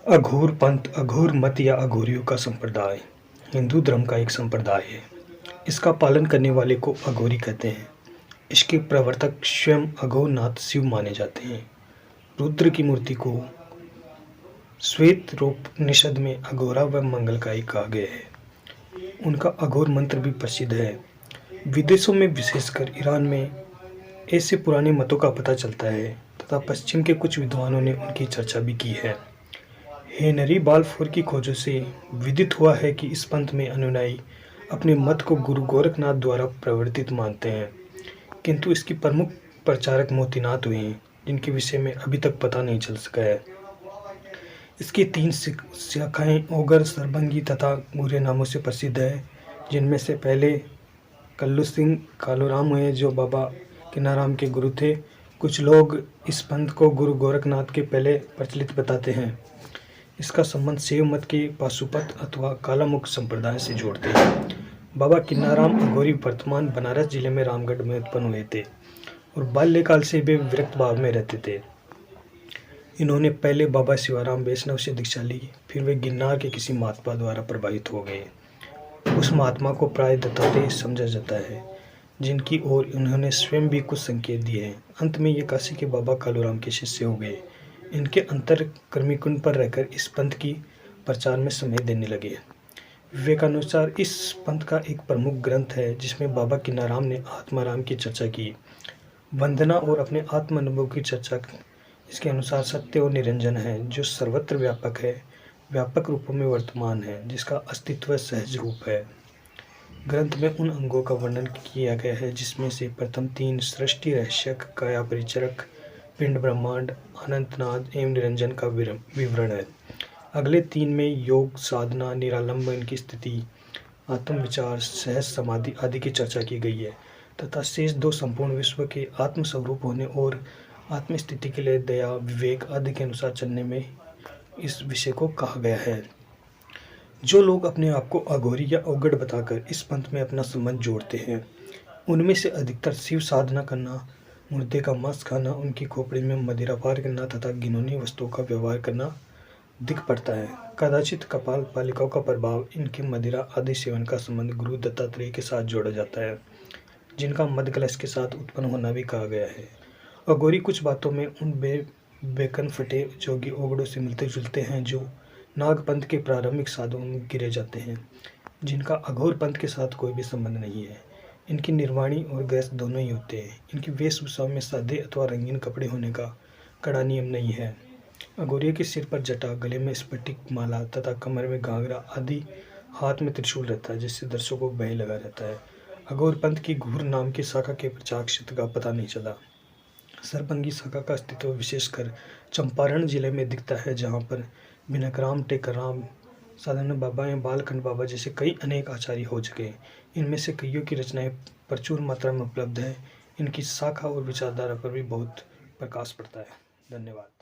अघोर पंथ, अघोर मत या अघोरियों का संप्रदाय हिंदू धर्म का एक संप्रदाय है। इसका पालन करने वाले को अघोरी कहते हैं। इसके प्रवर्तक स्वयं अघोरनाथ शिव माने जाते हैं। रुद्र की मूर्ति को श्वेतरोपनिषद में अघोरा व मंगलकारी कहा गया है। उनका अघोर मंत्र भी प्रसिद्ध है। विदेशों में, विशेषकर ईरान में ऐसे पुराने मतों का पता चलता है तथा पश्चिम के कुछ विद्वानों ने उनकी चर्चा भी की है। हेनरी बाल्फोर की खोजों से विदित हुआ है कि इस पंथ में अनुयायी अपने मत को गुरु गोरखनाथ द्वारा प्रवर्तित मानते हैं, किंतु इसकी प्रमुख प्रचारक मोतीनाथ हुए हैं, जिनके विषय में अभी तक पता नहीं चल सका है। इसकी 3 शाखाएं ओगर, सरभंगी तथा गूर्य नामों से प्रसिद्ध है, जिनमें से पहले कल्लू सिंह कालूराम हुए, जो बाबा किनाराम के गुरु थे। कुछ लोग इस पंथ को गुरु गोरखनाथ के पहले प्रचलित बताते हैं। इसका संबंध शैव मत के पाशुपत अथवा कालामुख संप्रदाय से जोड़ते हैं। बाबा किन्नाराम अघोरी वर्तमान बनारस जिले में रामगढ़ में उत्पन्न हुए थे और बाल्यकाल से वे विरक्त भाव में रहते थे। इन्होंने पहले बाबा शिवाराम वैष्णव से दीक्षा ली, फिर वे गिरनार के किसी महात्मा द्वारा प्रभावित हो गए। उस महात्मा को प्राय दत्तात्रेय समझा जाता है, जिनकी ओर उन्होंने स्वयं भी कुछ संकेत दिए हैं। अंत में ये काशी के बाबा कालूराम के शिष्य हो गए। इनके अंतर कर्मिकुंड पर रहकर इस पंथ की प्रचार में समय देने लगे। विवेकानुसार इस पंथ का एक प्रमुख ग्रंथ है, जिसमें बाबा किन्नाराम ने आत्माराम की चर्चा की, वंदना और अपने आत्म अनुभव की चर्चा की। इसके अनुसार सत्य और निरंजन है, जो सर्वत्र व्यापक है, व्यापक रूपों में वर्तमान है, जिसका अस्तित्व सहज रूप है। ग्रंथ में उन अंगों का वर्णन किया गया है, जिसमें से प्रथम 3 सृष्टि, रहस्य, काया परिचरक, पिंड, ब्रह्मांड, अनंतनाद एवं निरंजन का विवरण है। अगले 3 में योग, साधना, निरालंबन की स्थिति, आत्मविचार, सहज समाधि आदि की चर्चा की गई है तथा शेष 2 संपूर्ण विश्व के आत्मस्वरूप होने और आत्मस्थिति के लिए दया, विवेक आदि के अनुसार चलने में इस विषय को कहा गया है। जो लोग अपने आप को अघोरी या अवगढ़ बताकर इस पंथ में अपना संबंध जोड़ते हैं, उनमें से अधिकतर शिव साधना करना, मुर्दे का मांस खाना, उनकी खोपड़ी में मदिरा पार करना तथा घिनौनी वस्तुओं का व्यवहार करना दिख पड़ता है। कदाचित कपाल पालिकाओं का प्रभाव, इनके मदिरा आदि सेवन का संबंध गुरु दत्तात्रेय के साथ जोड़ा जाता है, जिनका मदकलश के साथ उत्पन्न होना भी कहा गया है। अघोरी कुछ बातों में उन बेकन फटे जोगी ओगड़ों से मिलते जुलते हैं, जो नागपंथ के प्रारंभिक साधुओं में गिरे जाते हैं, जिनका अघोर पंथ के साथ कोई भी संबंध नहीं है। इनकी निर्वाणी और गृहस्थ दोनों ही होते हैं। इनकी वेशभूषा में सादे अथवा रंगीन कपड़े होने का कड़ा नियम नहीं है। अघोरियों के सिर पर जटा, गले में स्फटिक माला तथा कमर में घाघरा आदि, हाथ में त्रिशूल रहता है, जिससे दर्शकों को भय लगा रहता है। अघोर पंथ की घूर नाम की शाखा के प्रचार क्षेत्र का पता नहीं चला। सरभंगी शाखा का अस्तित्व विशेषकर चंपारण जिले में दिखता है, जहाँ पर बिनकराम, टेकराम, साधारण बाबा या बालखंड बाबा जैसे कई अनेक आचार्य हो चुके। इनमें से कईयों की रचनाएं प्रचुर मात्रा में उपलब्ध है। इनकी शाखा और विचारधारा पर भी बहुत प्रकाश पड़ता है। धन्यवाद।